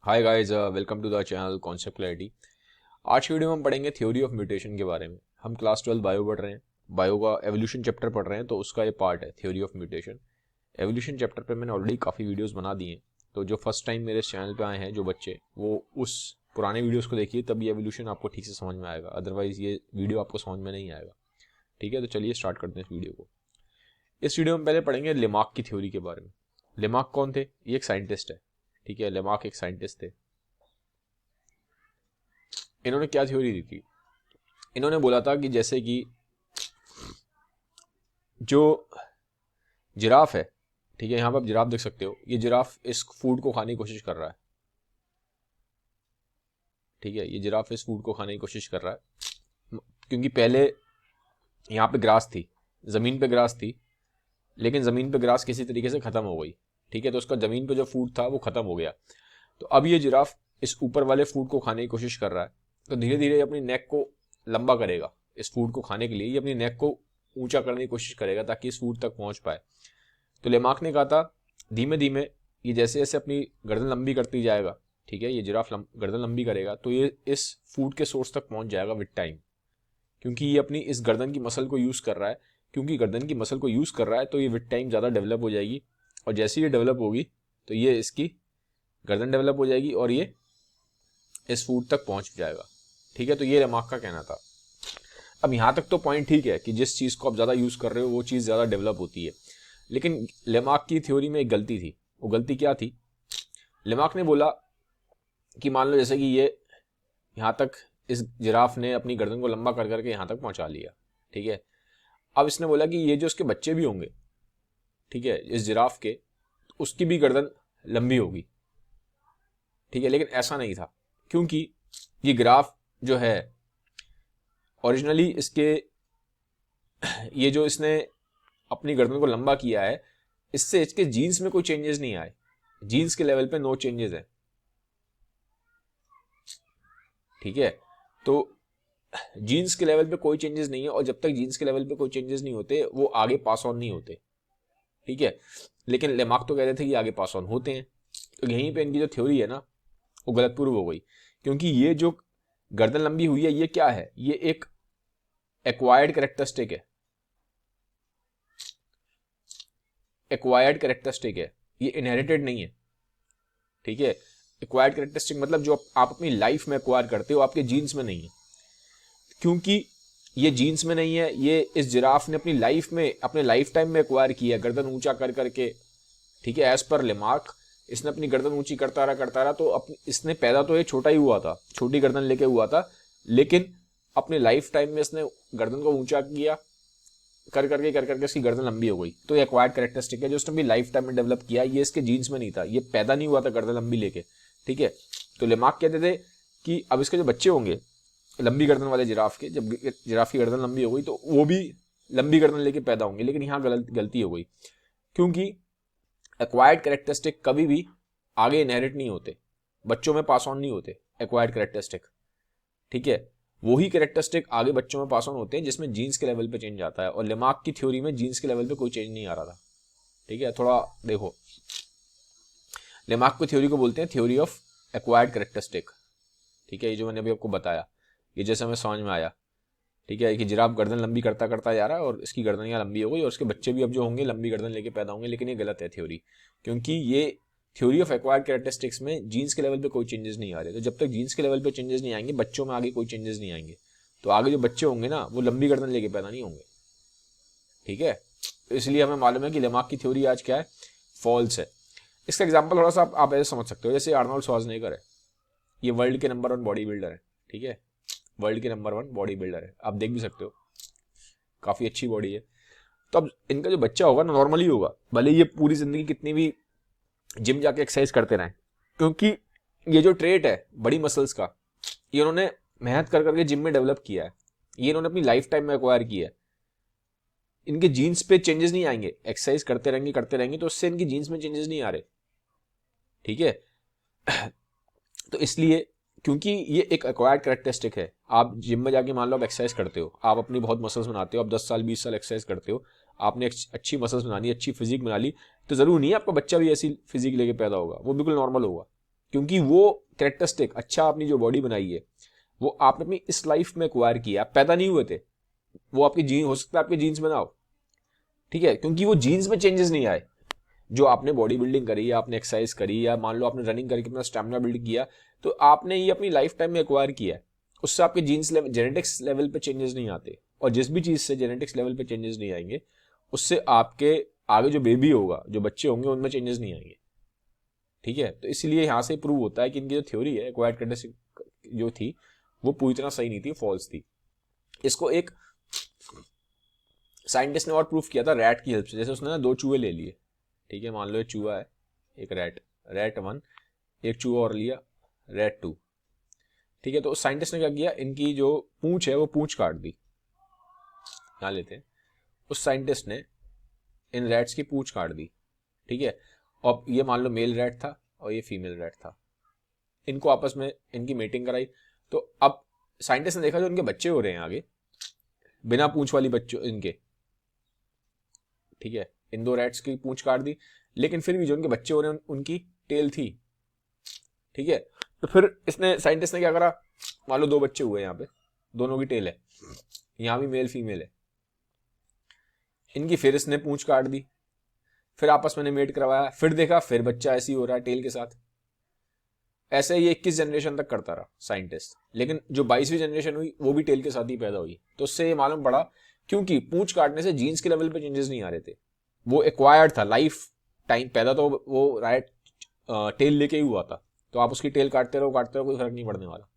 Hi guys, welcome to the channel concept clarity. आज की video में हम पढ़ेंगे थ्योरी ऑफ म्यूटेशन के बारे में। हम क्लास 12 बायो पढ़ रहे हैं, बायो का एवोल्यूशन चैप्टर पढ़ रहे हैं, तो उसका ये पार्ट है theory of mutation. Evolution chapter पे मैंने ऑलरेडी काफ़ी वीडियोस बना दिए हैं, तो जो फर्स्ट टाइम मेरे इस चैनल पे आए हैं जो बच्चे, वो उस पुराने वीडियोज़ को देखिए, तब ये एवोल्यूशन आपको ठीक से समझ में आएगा, अदरवाइज ये वीडियो आपको समझ में नहीं आएगा। ठीक है, तो चलिए स्टार्ट करते हैं इस वीडियो को। इस वीडियो में पहले पढ़ेंगे लेमार्क की थ्योरी के बारे में। लेमार्क कौन थे? ये एक साइंटिस्ट है। ठीक है, लेमार्क एक साइंटिस्ट थे। इन्होंने क्या थ्योरी दी थी? इन्होंने बोला था कि जैसे कि जो जिराफ है, ठीक है, यहां पर आप जिराफ देख सकते हो, ये जिराफ इस फूड को खाने की कोशिश कर रहा है। ठीक है, ये जिराफ इस फूड को खाने की कोशिश कर रहा है, क्योंकि पहले यहाँ पे ग्रास थी, जमीन पे ग्रास थी, लेकिन जमीन पे ग्रास किसी तरीके से खत्म हो गई। ठीक है, तो उसका जमीन पे जो फूड था वो खत्म हो गया। तो अब ये जिराफ इस ऊपर वाले फूड को खाने की कोशिश कर रहा है, तो धीरे धीरे अपनी नेक को लंबा करेगा। इस फूड को खाने के लिए ये अपनी नेक को ऊंचा करने की कोशिश करेगा ताकि इस फूड तक पहुंच पाए। तो लेमार्क ने कहा था धीमे धीमे ये जैसे जैसे अपनी गर्दन लंबी करती जाएगा, ठीक है, ये जिराफ गर्दन लंबी करेगा, तो ये इस फूड के सोर्स तक पहुंच जाएगा विद टाइम, क्योंकि ये अपनी इस गर्दन की मसल को यूज कर रहा है। क्योंकि गर्दन की मसल को यूज कर रहा है तो ये विद टाइम ज्यादा डेवलप हो जाएगी, और जैसे ये डेवलप होगी तो ये इसकी गर्दन डेवलप हो जाएगी और ये इस फूड तक पहुंच जाएगा। ठीक है, तो ये लेमार्क का कहना था। अब यहां तक तो पॉइंट ठीक है कि जिस चीज को आप ज्यादा यूज कर रहे हो वो चीज ज्यादा डेवलप होती है, लेकिन लेमार्क की थ्योरी में एक गलती थी। वो गलती क्या थी? लेमार्क ने बोला कि मान लो जैसे कि ये यहां तक इस जिराफ ने अपनी गर्दन को लंबा कर करके यहां तक पहुंचा लिया। ठीक है, अब इसने बोला कि ये जो उसके बच्चे भी होंगे, ठीक है, इस जिराफ के, उसकी भी गर्दन लंबी होगी। ठीक है, लेकिन ऐसा नहीं था, क्योंकि ये जिराफ जो है ओरिजिनली इसके ये जो इसने अपनी गर्दन को लंबा किया है, इससे इसके जीन्स में कोई चेंजेस नहीं आए। जीन्स के लेवल पे नो चेंजेस है। ठीक है, तो जीन्स के लेवल पे कोई चेंजेस नहीं है, और जब तक जीन्स के लेवल पे कोई चेंजेस नहीं होते वो आगे पास ऑन नहीं होते। ठीक है, लेकिन लेमार्क तो कहते थे कि आगे पास ऑन होते हैं। तो यहीं पे इनकी जो थ्योरी है ना वो गलत प्रूव हो गई, क्योंकि ये जो गर्दन लंबी हुई है ये क्या है? ये एक एक्वायर्ड कैरेक्टरिस्टिक है। एक्वायर्ड कैरेक्टरिस्टिक है, ये इनहेरिटेड नहीं है। ठीक है, एक्वायर्ड कैरेक्टरिस्टिक मतलब जो आप अपनी लाइफ में एक्वायर करते हो, आपके जीन्स में नहीं है। क्योंकि ये जीन्स में नहीं है, ये इस जिराफ ने अपनी लाइफ में, अपने लाइफ टाइम में एक्वायर किया, गर्दन ऊंचा कर करके। ठीक है, एज पर लेमार्क इसने अपनी गर्दन ऊंची करता रहा, तो इसने पैदा तो ये छोटा ही हुआ था, छोटी गर्दन लेके हुआ था, लेकिन अपने लाइफ टाइम में इसने गर्दन को ऊंचा किया, कर करके इसकी गर्दन लंबी हो गई। तो ये एक्वायर्ड कैरेक्टरिस्टिक है जो उसने भी लाइफ टाइम में डेवलप किया। ये इसके जीन्स में नहीं था, ये पैदा नहीं हुआ था गर्दन लंबी लेके। ठीक है, तो लेमार्क कहते थे कि अब इसके जो बच्चे होंगे लंबी गर्दन वाले जिराफ के, जब जिराफ की गर्दन लंबी हो गई तो वो भी लंबी गर्दन लेके पैदा होंगे। लेकिन यहाँ गलती हो गई, क्योंकि एक्वायर्ड कैरेक्टरिस्टिक कभी भी आगे इनहेरिट नहीं होते, बच्चों में पास ऑन नहीं होते एक्वायर्ड कैरेक्टरिस्टिक। ठीक है, वही कैरेक्टरिस्टिक आगे बच्चों में पास ऑन होते हैं जिसमें जीन्स के लेवल पे चेंज आता है, और लेमार्क की थ्योरी में जीन्स के लेवल पे कोई चेंज नहीं आ रहा था। ठीक है, थोड़ा देखो, लेमार्क की थ्योरी को बोलते हैं थ्योरी ऑफ एक्वायर्ड कैरेक्टरिस्टिक। ठीक है, ये जो मैंने अभी आपको बताया, ये जैसे हमें समझ में आया। ठीक है, कि जिराफ गर्दन लंबी करता करता जा रहा है और इसकी गर्दन यहाँ लंबी हो गई, और उसके बच्चे भी अब जो होंगे लंबी गर्दन लेके पैदा होंगे। लेकिन ये गलत है थ्योरी, क्योंकि ये थ्योरी ऑफ एक्वायर्ड कैरेक्टरिस्टिक्स में जीन्स के लेवल पे कोई चेंजेस नहीं आ रहे। तो जब तक जीन्स के लेवल पे चेंजेस नहीं आएंगे, बच्चों में आगे कोई चेंजेस नहीं आएंगे, तो आगे जो बच्चे होंगे ना वो लंबी गर्दन लेके पैदा नहीं होंगे। ठीक है, तो इसलिए हमें मालूम है कि लेमार्क की थ्योरी आज क्या है, फॉल्स है। इसका एग्जाम्पल थोड़ा सा आप ऐसे समझ सकते हो, जैसे आर्नोल्ड श्वार्ज़नेगर है, ये वर्ल्ड के नंबर 1 बॉडी बिल्डर है। ठीक है, वर्ल्ड के नंबर 1 बॉडी बिल्डर है, आप देख भी सकते हो, काफी अच्छी बॉडी है। तो अब इनका जो बच्चा होगा ना नॉर्मली होगा, भले ये पूरी जिंदगी कितनी भी जिम जाके एक्सरसाइज करते रहें, क्योंकि ये जो ट्रेट है बड़ी मसल्स का, ये उन्होंने मेहनत कर करके जिम में डेवलप किया है, ये इन्होंने अपनी लाइफ टाइम में एक्वायर किया है। इनके जीन्स पे चेंजेस नहीं आएंगे, एक्सरसाइज करते रहेंगे तो उससे इनकी जीन्स में चेंजेस नहीं आ रहे। ठीक है, तो इसलिए, क्योंकि ये एक एक्वायर्ड कैरेक्टरिस्टिक है। आप जिम में जाके मान लो आप एक्सरसाइज करते हो, आप अपनी बहुत मसल्स बनाते हो, आप 10 साल 20 साल एक्सरसाइज करते हो, आपने अच्छी मसल्स बना ली, अच्छी फिजिक बना ली, तो जरूर नहीं है आपका बच्चा भी ऐसी फिजिक लेके पैदा होगा, वो बिल्कुल नॉर्मल होगा। क्योंकि वो कैरेक्टरिस्टिक अच्छा आपने जो बॉडी बनाई है वो आपने अपनी इस लाइफ में एक्वायर किया, आप पैदा नहीं हुए थे, वो आपकी जीन हो सकता है आपके जीन्स बनाओ, ठीक है, क्योंकि वो जीन्स में चेंजेस नहीं आए। जो आपने बॉडी बिल्डिंग करी या आपने एक्सरसाइज करी या मान लो आपने रनिंग करके अपना स्टैमिना बिल्ड किया, तो आपने ये अपनी लाइफ टाइम में एक्वायर किया है, उससे आपके जीन्स लेवल जेनेटिक्स लेवल पे चेंजेस नहीं आते। और जिस भी चीज से जेनेटिक्स लेवल पे चेंजेस नहीं आएंगे उससे आपके आगे जो बेबी होगा, जो बच्चे होंगे, उनमें चेंजेस नहीं आएंगे, ठीक है। तो इसलिए यहां से प्रूव होता है कि इनकी जो थ्योरी है एक्वायर्ड कैरेक्टरिस्टिक जो थी वो पूरी तरह सही नहीं थी, फॉल्स थी। इसको एक साइंटिस्ट ने और प्रूफ किया था रैट की हेल्प से। जैसे उसने ना 2 चूहे ले लिए, ठीक है, मान लो एक चूहा है एक रैट 1, एक चूहा और लिया रैट 2, ठीक है। तो उस साइंटिस्ट ने क्या किया, इनकी जो पूंछ है वो पूंछ काट दी, यहां लेते हैं, उस साइंटिस्ट ने इन रैट्स की पूंछ काट दी, ठीक है। और ये मान लो मेल रैट था और ये फीमेल रैट था, इनको आपस में इनकी मीटिंग कराई। तो अब साइंटिस्ट ने देखा जो इनके बच्चे हो रहे हैं आगे बिना पूंछ वाली बच्चों इनके, ठीक है, इन 2 रैट्स की पूंछ काट दी, लेकिन फिर भी जो उनके बच्चे हो रहे हैं उनकी टेल थी, ठीक है। तो फिर इसने साइंटिस्ट ने क्या करा, मान लो 2 बच्चे हुए यहाँ पे, दोनों की टेल है, यहां भी मेल फीमेल है, इनकी फिर इसने पूंछ काट दी, फिर आपस में मेट करवाया, फिर देखा फिर बच्चा ऐसे ही हो रहा है टेल के साथ। ऐसे ये 21 जनरेशन तक करता रहा साइंटिस्ट, लेकिन जो 22वीं जनरेशन हुई वो भी टेल के साथ ही पैदा हुई। तो उससे ये मालूम पड़ा क्योंकि पूंछ काटने से जीन्स के लेवल पे चेंजेस नहीं आ रहे थे, वो एक्वायर्ड था लाइफ टाइम, पैदा तो वो राइट टेल लेके ही हुआ था। तो आप उसकी टेल काटते रहो कोई फर्क नहीं पड़ने वाला,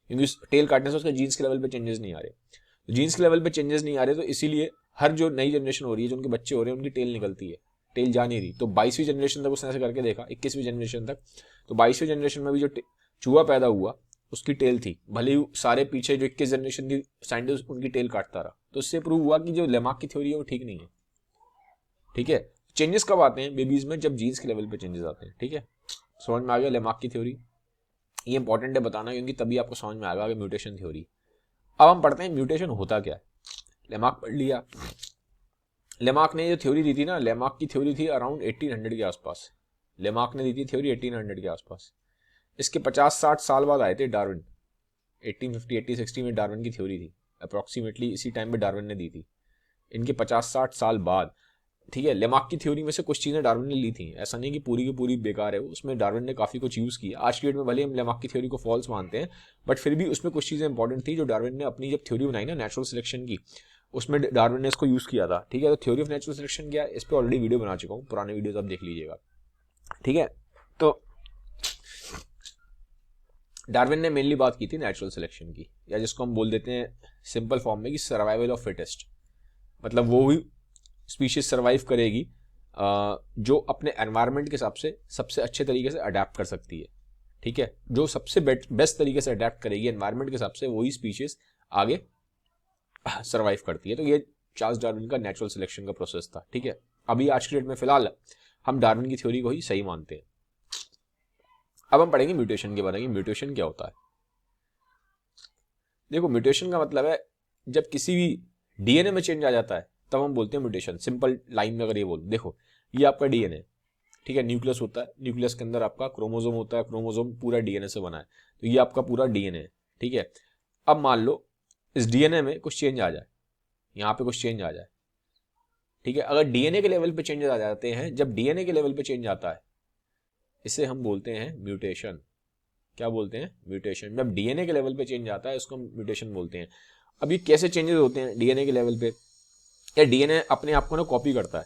क्योंकि टेल काटने से उसके जीन्स के लेवल पे चेंजेस नहीं आ रहे। तो जीन्स के लेवल पे चेंजेस नहीं आ रहे तो इसीलिए हर जो नई जनरेशन हो रही है, जो उनके बच्चे हो रहे हैं, उनकी टेल निकलती है, टेल जा नहीं रही। तो 22वीं जनरेशन तक उसने ऐसे करके देखा, 21वीं जनरेशन तक, तो 22वीं जनरेशन में भी जो चूहा पैदा हुआ उसकी टेल थी, भले ही सारे पीछे जो 21 जनरेशन थी साइंटिस्ट उनकी टेल काटता रहा। तो इससे प्रूव हुआ कि जो लेमार्क की थ्योरी है वो ठीक नहीं है, ठीक है। चेंजेस कब आते हैं बेबीज में, जब जीन्स के लेवल पे चेंजेस आते हैं, ठीक है। समझ में आ गया लेमार्क की थ्योरी, ये इंपॉर्टेंट है बताना, क्योंकि तभी आपको समझ में आएगा म्यूटेशन थ्योरी। अब हम पढ़ते हैं म्यूटेशन होता क्या है। लेमार्क पढ़ लिया, लेमार्क ने जो थ्योरी दी थी ना, लेमार्क की थ्योरी थी अराउंड 1800 के आसपास, लेमार्क ने दी थी थ्योरी 1800 के आसपास। इसके 50-60 साल बाद आए थे डार्विन, 1850-1860 में डार्विन की थ्योरी थी, अप्रॉक्सीमेटली इसी टाइम पे डार्विन ने दी थी, इनके 50-60 साल बाद, ठीक है। लेमार्क की थ्योरी में से कुछ चीज़ें डार्विन ने ली थी, ऐसा नहीं कि पूरी की पूरी बेकार है, उसमें डार्विन ने काफ़ी कुछ यूज़ किया। आज की डेट में भले हम लेमार्क की थ्योरी को फॉल्स मानते हैं, बट फिर भी उसमें कुछ चीज़ें इंपॉर्टेंट थी जो डार्विन ने अपनी जब थ्योरी बनाई ना नेचुरल सिलेक्शन की, उसमें डार्विन ने इसको यूज़ किया था, ठीक है। तो थ्योरी ऑफ नेचुरल सिलेक्शन क्या है, इस पर ऑलरेडी वीडियो बना चुका हूँ, पुराने वीडियोज आप देख लीजिएगा, ठीक है। तो डार्विन ने मेनली बात की थी नेचुरल सिलेक्शन की, या जिसको हम बोल देते हैं सिंपल फॉर्म में कि सर्वाइवल ऑफ फिटेस्ट, मतलब वो ही स्पीशीज सर्वाइव करेगी जो अपने एनवायरनमेंट के हिसाब से सबसे अच्छे तरीके से अडेप्ट कर सकती है, ठीक है। जो सबसे बेस्ट तरीके से अडेप्ट करेगी एनवायरनमेंट के हिसाब से, वही स्पीशीज आगे सर्वाइव करती है। तो ये चार्ल्स डार्विन का नेचुरल सिलेक्शन का प्रोसेस था, ठीक है। अभी आज की डेट में फिलहाल हम डार्विन की थ्योरी को ही सही मानते हैं। अब हम पढ़ेंगे म्यूटेशन के बारे में, म्यूटेशन क्या होता है। देखो म्यूटेशन का मतलब है जब किसी भी डीएनए में चेंज आ जाता है तब हम बोलते हैं म्यूटेशन। सिंपल लाइन में अगर ये बोल, देखो ये आपका डीएनए, ठीक है, न्यूक्लियस होता है, न्यूक्लियस के अंदर आपका क्रोमोसोम होता है, क्रोमोसोम पूरा डीएनए से बना है, तो ये आपका पूरा डीएनए है, ठीक है। अब मान लो इस डीएनए में कुछ चेंज आ जाए, यहाँ पे कुछ चेंज आ जाए, ठीक है। अगर डीएनए के लेवल पे चेंज आ जाते हैं, जब डीएनए के लेवल पे चेंज आता है, इसे हम बोलते हैं म्यूटेशन। क्या बोलते हैं, म्यूटेशन। जब डीएनए के लेवल पे चेंज आता है इसको हम म्यूटेशन बोलते हैं। अब ये कैसे चेंजेस होते हैं डीएनए के लेवल पे, या डीएनए अपने आप को ना कॉपी करता है,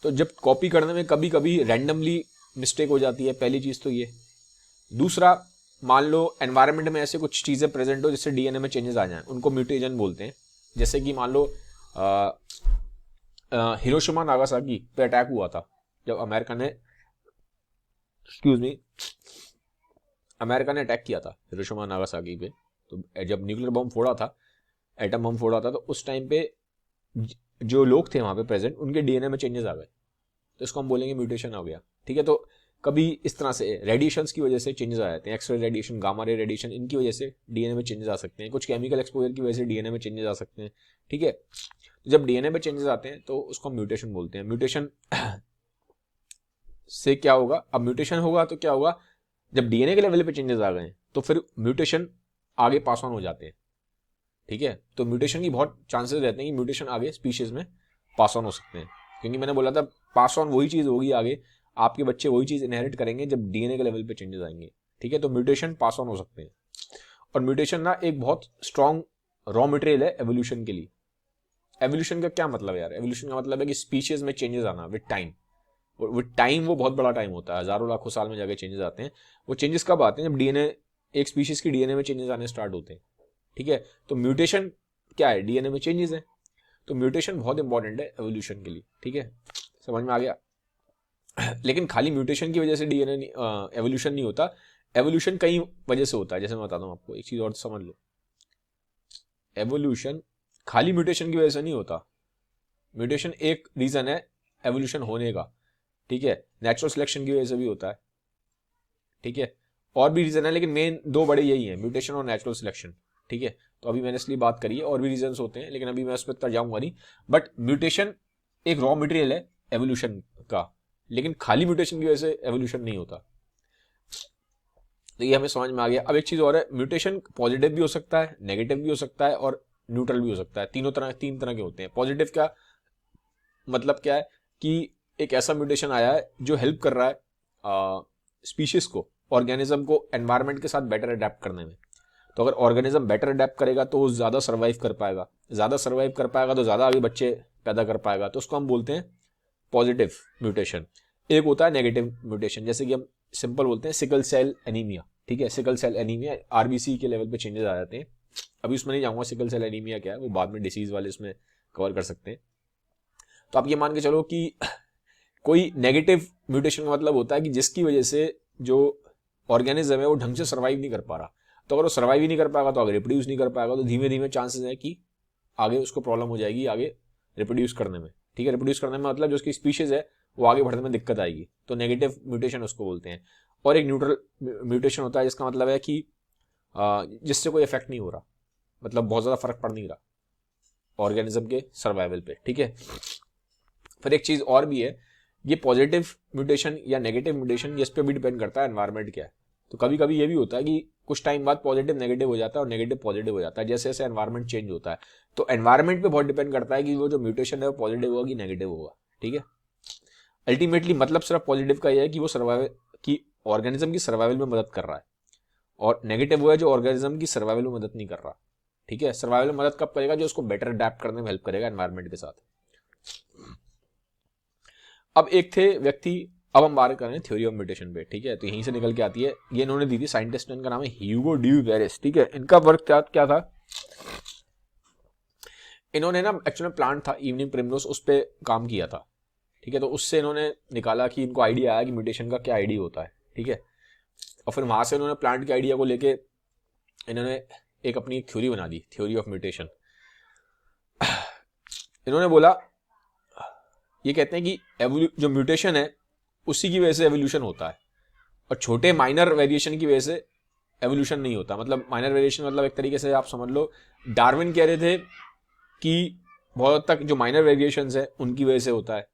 तो जब कॉपी करने में कभी कभी रैंडमली मिस्टेक हो जाती है, पहली चीज तो ये। दूसरा, मान लो एनवायरनमेंट में ऐसे कुछ चीजें प्रेजेंट हो जिससे डीएनए में चेंजेस आ जाएं, उनको म्यूटेशन बोलते हैं। जैसे कि मान लो हिरोशिमा नागासाकी पे अटैक हुआ था, जब अमेरिका ने अटैक किया था हिरोशिमा नागासाकी पे, तो जब न्यूक्लियर बम फोड़ा था, एटम बम फोड़ा था, तो उस टाइम पे जो लोग थे वहां पे प्रेजेंट, उनके डीएनए में चेंजेस आ गए, तो इसको हम बोलेंगे म्यूटेशन हो गया, ठीक है। तो कभी इस तरह से रेडिएशंस की वजह से चेंजेस आ जाते हैं, x ray radiation, gamma ray radiation, इनकी वजह से डीएनए में चेंजेस आ सकते हैं, कुछ केमिकल एक्सपोजर की वजह से डीएनए में चेंजेस आ सकते हैं, ठीक है। जब डीएनए में चेंजेस आते हैं तो उसको हम म्यूटेशन बोलते हैं। म्यूटेशन से क्या होगा, अब म्यूटेशन होगा तो क्या होगा, जब डीएनए के लेवल पे चेंजेस आ गए तो फिर म्यूटेशन आगे पास ऑन हो जाते हैं, ठीक है। तो म्यूटेशन की बहुत चांसेस रहते हैं कि म्यूटेशन आगे स्पीशीज में पास ऑन हो सकते हैं, क्योंकि मैंने बोला था पास ऑन वही चीज़ होगी आगे, आपके बच्चे वही चीज़ इनहेरिट करेंगे जब डीएनए के लेवल पे चेंजेस आएंगे, ठीक है। तो म्यूटेशन पास ऑन हो सकते हैं, और म्यूटेशन ना एक बहुत स्ट्रॉन्ग रॉ मटेरियल है एवोल्यूशन के लिए। एवोल्यूशन का क्या मतलब है यार? एवोल्यूशन का मतलब है कि स्पीशीज में चेंजेस आना विद टाइम, और विद टाइम वो बहुत बड़ा टाइम होता है, हजारों लाखों साल में जाके चेंजेस आते हैं। वो चेंजेस कब आते हैं? जब डीएनए, एक स्पीशीज की डीएनए में चेंजेस आने स्टार्ट होते हैं, ठीक है। तो म्यूटेशन क्या है? डीएनए में चेंजेस है, तो म्यूटेशन बहुत इंपॉर्टेंट है एवोल्यूशन के लिए, ठीक है। समझ में आ गया? लेकिन खाली म्यूटेशन की वजह से डीएनए एवोल्यूशन नहीं होता, एवोल्यूशन कई वजह से होता है। जैसे मैं बताता हूँ आपको, एक चीज और समझ लो, एवोल्यूशन खाली म्यूटेशन की वजह से नहीं होता। म्यूटेशन एक रीजन है एवोल्यूशन होने का, ठीक है। नेचुरल सिलेक्शन की वजह से भी होता है, ठीक है। और भी रीजन है, लेकिन मेन दो बड़े यही हैं, म्यूटेशन और नेचुरल सिलेक्शन, ठीक है। तो अभी मैंने इसलिए बात करी है, और भी रीजन होते हैं, लेकिन अभी मैं उस पर जाऊंगा नहीं। बट म्यूटेशन एक रॉ मटेरियल है एवोल्यूशन का, लेकिन खाली म्यूटेशन की वजह से एवोल्यूशन नहीं होता। तो ये हमें समझ में आ गया। अब एक चीज और है, म्यूटेशन पॉजिटिव भी हो सकता है, नेगेटिव भी हो सकता है, और न्यूट्रल भी हो सकता है। तीन तरह के होते हैं। पॉजिटिव का मतलब क्या है कि एक ऐसा म्यूटेशन आया है जो हेल्प कर रहा है स्पीशीज को, ऑर्गेनिज्म को एनवायरनमेंट के साथ बेटर अडेप्ट करने में। तो अगर ऑर्गेनिज्म बेटर अडेप्ट करेगा तो वो ज्यादा सर्वाइव कर पाएगा, ज्यादा सर्वाइव कर पाएगा तो ज्यादा आगे बच्चे पैदा कर पाएगा, तो उसको हम बोलते हैं पॉजिटिव म्यूटेशन। एक होता है नेगेटिव म्यूटेशन, जैसे कि हम सिंपल बोलते हैं सिकल सेल एनीमिया, ठीक है। सिकल सेल एनीमिया आरबीसी के लेवल पे चेंजेस आ जाते हैं। अभी उसमें नहीं जाऊंगा सिकल सेल एनीमिया क्या है, वो बाद में डिसीज वाले इसमें कवर कर सकते हैं। तो आप ये मान के चलो कि कोई नेगेटिव म्यूटेशन का मतलब होता है कि जिसकी वजह से जो ऑर्गेनिज्म है वो ढंग से सर्वाइव नहीं कर पा रहा। तो अगर वो सर्वाइव ही नहीं कर पाएगा, तो आगे रिप्रोड्यूस नहीं कर पाएगा, तो धीमे धीमे चांसेस है कि आगे उसको प्रॉब्लम हो जाएगी आगे रिप्रोड्यूस करने में, ठीक है। रिप्रोड्यूस करने में मतलब जो उसकी स्पीशीज है वो आगे बढ़ने में दिक्कत आएगी, तो नेगेटिव म्यूटेशन उसको बोलते हैं। और एक न्यूट्रल म्यूटेशन होता है, जिसका मतलब है कि जिससे कोई इफेक्ट नहीं हो रहा, मतलब बहुत ज्यादा फर्क पड़ नहीं रहा ऑर्गेनिज्म के सर्वाइवल पे, ठीक है। फिर एक चीज और भी है, ये पॉजिटिव म्यूटेशन या नेगेटिव म्यूटेशन, इस पे भी डिपेंड करता है एनवायरनमेंट क्या है। तो कभी कभी ये भी होता है कि कुछ टाइम बाद पॉजिटिव नेगेटिव हो जाता है और नेगेटिव पॉजिटिव हो जाता है, जैसे जैसे एनवायरनमेंट चेंज होता है। तो एनवायरनमेंट पे बहुत डिपेंड करता है कि वो जो म्यूटेशन है वो पॉजिटिव होगा कि नेगेटिव होगा, ठीक है। अल्टीमेटली मतलब सिर्फ पॉजिटिव का यह है कि वो सर्वाइवल की ऑर्गेनिज्म की सर्वाइवल में मदद कर रहा है, और नेगेटिव वो है जो ऑर्गेनिज्म की सर्वाइवल में मदद नहीं कर रहा, ठीक है। सर्वाइवल में मदद कब करेगा? जो उसको बेटर अडेप्ट करने में हेल्प करेगा एनवायरनमेंट के साथ। अब एक थे व्यक्ति, अब हम बात कर रहे हैं थ्योरी ऑफ म्यूटेशन पे, ठीक है। तो यहीं से निकल के आती है, ये इन्होंने दी थी, साइंटिस्ट इनका नाम है ह्यूगो ड्यू पेरेस, ठीक है। इनका वर्क क्या था, इन्होंने ना एक्चुअली प्लांट था इवनिंग प्रिमरोज, उस पर काम किया था, ठीक है। तो उससे इन्होंने निकाला कि इनको आइडिया आया कि म्यूटेशन का क्या आइडिया होता है, ठीक है। और फिर वहां से उन्होंने प्लांट के आइडिया को लेके इन्होंने एक अपनी थ्योरी बना दी, थ्योरी ऑफ म्यूटेशन। इन्होंने बोला, ये कहते हैं कि जो म्यूटेशन है उसी की वजह से एवोल्यूशन होता है, और छोटे माइनर वेरिएशन की वजह से एवोल्यूशन नहीं होता। मतलब माइनर वेरिएशन मतलब एक तरीके से आप समझ लो, डार्विन कह रहे थे कि बहुत हद तक जो माइनर वेरिएशंस है उनकी वजह से होता है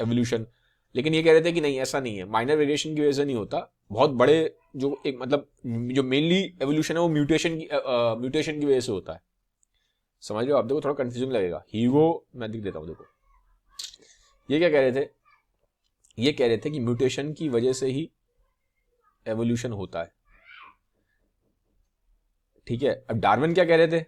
एवोल्यूशन, लेकिन ये कह रहे थे कि नहीं, ऐसा नहीं है, माइनर वेरिएशन की वजह से नहीं होता। बहुत बड़े जो एक मतलब जो मेनली एवोल्यूशन है वो म्यूटेशन की वजह से होता है। समझ रहे हो आप? देखो थोड़ा कंफ्यूजिंग लगेगा। हीगो मैं दिख देता हूं, देखो ये क्या कह रहे थे, ये कह रहे थे कि म्यूटेशन की वजह से ही एवोल्यूशन होता है, ठीक है। अब डार्विन क्या कह रहे थे,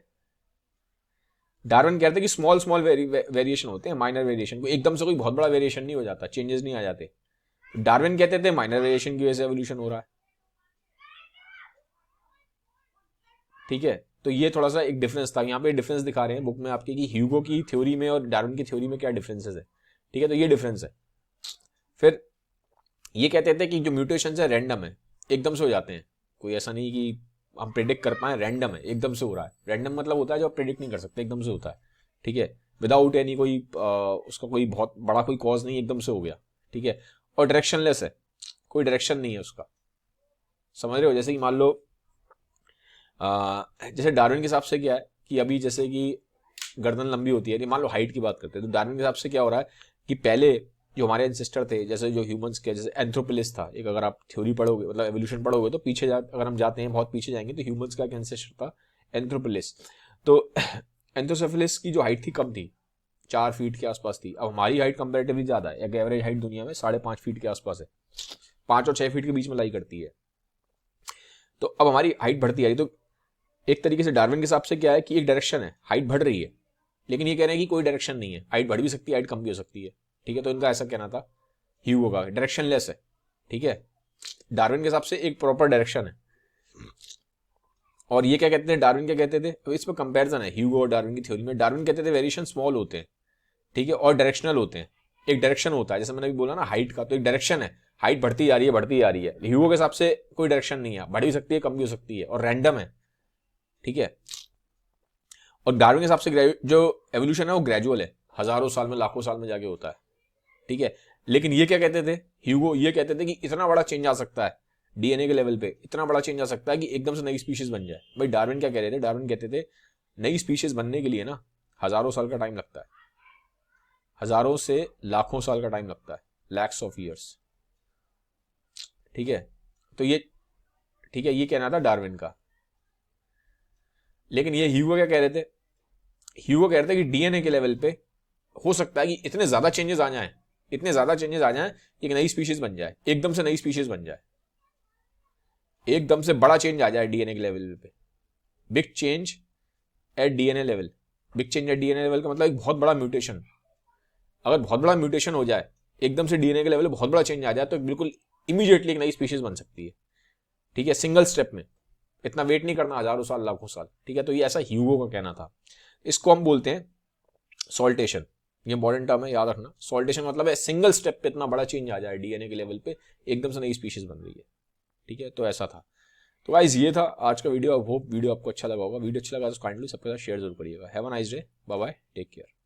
डार्विन कह रहे थे कि स्मॉल स्मॉल वेरिएशन होते हैं, माइनर वेरिएशन, को एकदम से कोई बहुत बड़ा वेरिएशन नहीं हो जाता, चेंजेस नहीं आ जाते। डार्विन कहते थे माइनर वेरिएशन की वजह से एवोल्यूशन हो रहा है, ठीक है। तो ये थोड़ा सा एक डिफरेंस था, यहाँ पे डिफरेंस दिखा रहे हैं बुक में आपके कि ह्यूगो की थ्योरी में और डार्विन की थ्योरी में क्या डिफरेंसेस है, ठीक है। तो ये डिफरेंस है। फिर ये कहते थे कि जो म्यूटेशन है रैंडम है, एकदम से हो जाते हैं, कोई ऐसा नहीं कि हम प्रिडिक्ट कर पाए, रैंडम है, एकदम से हो रहा है। रैंडम मतलब होता है जो आप प्रिडिक्ट नहीं कर सकते, एकदम से होता है, ठीक है, विदाउट एनी कोई उसका कोई बहुत बड़ा कोई कॉज नहीं, एकदम से हो गया, ठीक है। और डायरेक्शनलेस है, कोई डायरेक्शन नहीं है उसका, समझ रहे हो? जैसे कि मान लो जैसे डार्विन के हिसाब से क्या है कि अभी जैसे कि गर्दन लंबी होती है, मान लो हाइट की बात करते हैं, तो डार्विन के हिसाब से क्या हो रहा है कि पहले जो हमारे एंसेस्टर थे, जैसे जो ह्यूमंस के, जैसे एंथ्रोपोलिस था एक, अगर आप थ्योरी पढ़ोगे मतलब एवोल्यूशन पढ़ोगे तो पीछे अगर हम जाते हैं बहुत पीछे जाएंगे तो ह्यूमंस का एक एंसेस्टर था एंथ्रोपोलिस। तो एंथ्रोसेफेलिस की जो हाइट थी कम थी, 4 फीट के आसपास थी। अब हमारी हाइट कंपेरेटिवली ज्यादा है, एक एवरेज हाइट दुनिया में 5.5 फीट के आसपास है, 5 और 6 फीट के बीच में लाई करती है। तो अब हमारी हाइट बढ़ती आ रही, तो एक तरीके से डार्विन के हिसाब से क्या है कि एक डायरेक्शन है, हाइट बढ़ रही है, लेकिन ये कह रहे हैं कि कोई डायरेक्शन नहीं है, हाइट बढ़ भी सकती है, हाइट कम भी हो सकती है। ठीक है, तो इनका ऐसा कहना था ह्यूगो का, डायरेक्शनलेस है। ठीक है, डार्विन के हिसाब से एक प्रॉपर डायरेक्शन है। और ये क्या कहते थे, डार्विन क्या कहते थे, तो इस पर कंपैरिजन है ह्यूगो और डार्विन की थ्योरी में। डार्विन कहते थे वेरिएशन स्मॉल होते हैं, ठीक है, और डायरेक्शनल होते हैं। एक डायरेक्शन होता है, जैसे मैंने अभी बोला ना हाइट का, तो एक डायरेक्शन है, हाइट बढ़ती जा रही है बढ़ती जा रही है। ह्यूगो के हिसाब से कोई डायरेक्शन नहीं है, बढ़ भी सकती है कम भी हो सकती है, और रैंडम है। ठीक है, और डार्विन के हिसाब से जो एवोल्यूशन है वो ग्रेजुअल है, हजारों साल में लाखों साल में जाके होता है। ठीक है, लेकिन ये क्या कहते थे, ह्यूगो ये कहते थे कि इतना बड़ा चेंज आ सकता है डीएनए के लेवल पे, इतना बड़ा चेंज आ सकता है कि एकदम से नई स्पीशीज बन जाए। भाई डार्विन क्या कह रहे थे, डार्विन कहते थे नई स्पीशीज बनने के लिए ना हजारों साल का टाइम लगता है, हजारों से लाखों साल का टाइम लगता है, लैक्स ऑफ ईयर्स। ठीक है, तो ये ठीक है, ये कहना था डार्विन का। लेकिन ये ह्यूगो क्या कह रहे थे, ह्यूगो कह रहे थे कि डीएनए के लेवल पे हो सकता है कि इतने ज्यादा चेंजेस आ जाएं, इतने ज्यादा चेंजेस आ जाएं कि एक नई स्पीशीज बन जाए, एकदम से नई स्पीशीज बन जाए, एकदम से बड़ा चेंज आ जाए डीएनए के लेवल पे, big change at DNA level. Big change at DNA level का मतलब एक बहुत बड़ा म्यूटेशन। अगर बहुत बड़ा म्यूटेशन हो जाए, एकदम से डीएनए के लेवल पे बहुत बड़ा चेंज आ जाए, तो बिल्कुल इमीडिएटली एक नई स्पीशीज बन सकती है। ठीक है, सिंगल स्टेप में, इतना वेट नहीं करना हजारों साल लाखों साल। ठीक है, तो ये ऐसा ह्यूगो का कहना था। इसको हम बोलते हैं सॉल्टेशन, ये इंपॉर्टेंट टर्म है, याद रखना। सॉल्टेशन मतलब है सिंगल स्टेप पे इतना बड़ा चेंज आ जाए डीएनए के लेवल पे, एकदम से नई स्पीशीज बन रही है। ठीक है, तो ऐसा था। तो गाइस ये था आज का वीडियो। आई होप वीडियो आपको अच्छा लगा होगा। वीडियो अच्छा लगा तो काइंडली सबके साथ शेयर जरूर करिएगा। Have a nice day, bye bye, take care.